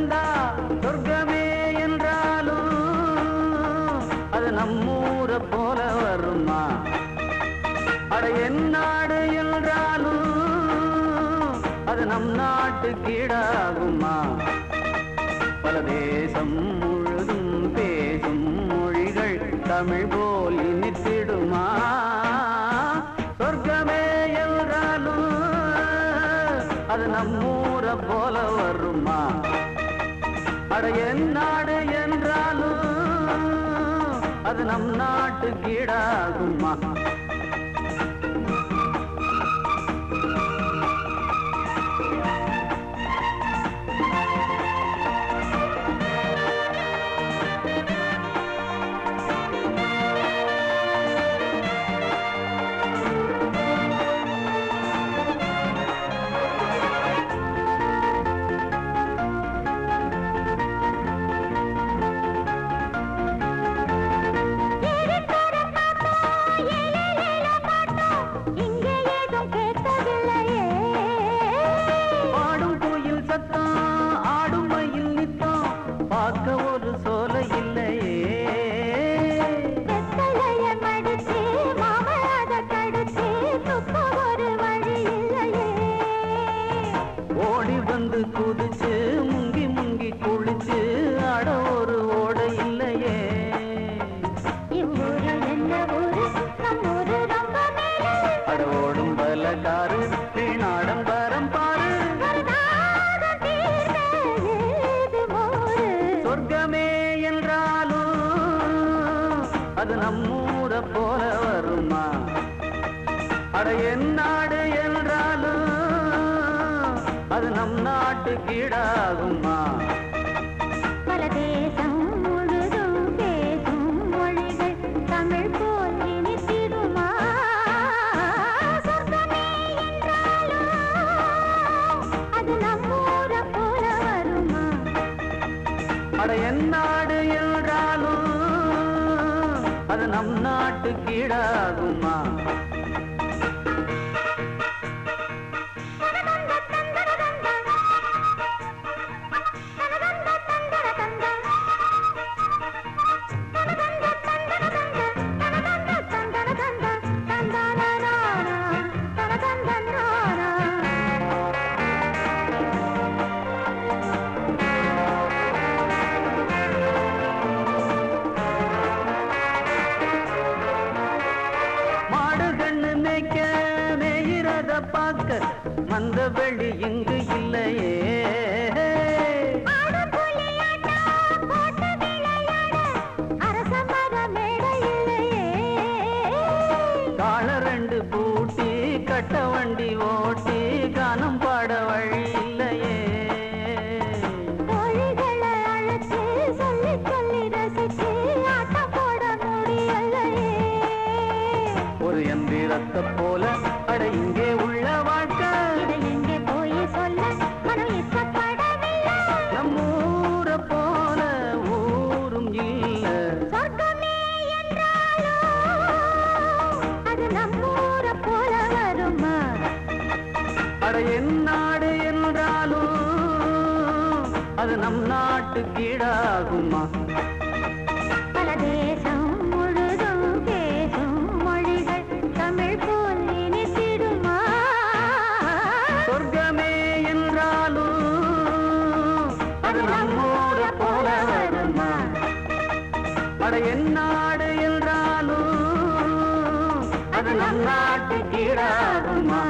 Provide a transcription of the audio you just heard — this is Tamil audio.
இருந்தா சொர்க்கமே என்றாலும் அது நம்மூர போல வருமா? அட என் நாடு என்றாலும் அது நம் நாட்டு கீழாகுமா? பல தேசம் முழுதும் பேசும் மொழிகள் தமிழ் போல் இனித்திடுமா? சொர்க்கமே என்றாலும் அது நம்மூர போல வருமா? அட என் நாடு என்றாலும் அது நம் நாட்டு கீழாகுமா? ஒரு சோலை இல்லையே, ஓடி வந்து குதிச்சு முங்கி முங்கி குளிச்சு அட ஒரு ஓடை இல்லையே. அட ஓடும் பலகாரு வீணாடம்பரம் பாரு. சொர்க்கமே என்றாலும் அது நம்மூர போல வருமா? அட என் நாடு என்றாலும் அது நம் நாட்டு கீழாகுமா? பல தேசம் முழுதும் பேசும் மொழிகள் தமிழ் போல் இனித்திடுமா? சொர்க்கமே என்றாலும் அது நம்மூர போல வருமா? அட என் நாடு என்றாலும் அது நம் நாட்டு கீழாகுமா? பார்க்க மந்த வெளி இங்கு இல்லையே, கால ரெண்டு பூட்டி கட்ட வண்டி ஓட்டி கானம் பாட வழி இல்லையே. ஒரு எந்திரத்தை போல அட இங்கே உள்ள வாழ்க்கை எங்கே போய் சொல்ல மனம் இஷ்டப்படவில்லை. நம்மூர போல ஊரும் இல்ல. சொர்க்கமே என்றாலும் அது நம்மூர போல வருமா? அட என் நாடு என்றாலும் அது நம் நாட்டு கீழாகுமா? பல தேசம் முழுதும் பேசும் மொழிகள் தமிழ் போல் இனித்திடுமா? சொர்க்கமே என்றாலும் அது நம்மூர போல வருமா? அட என் நாடு என்றாலும் அது நம் நாட்டு கீழாகுமா?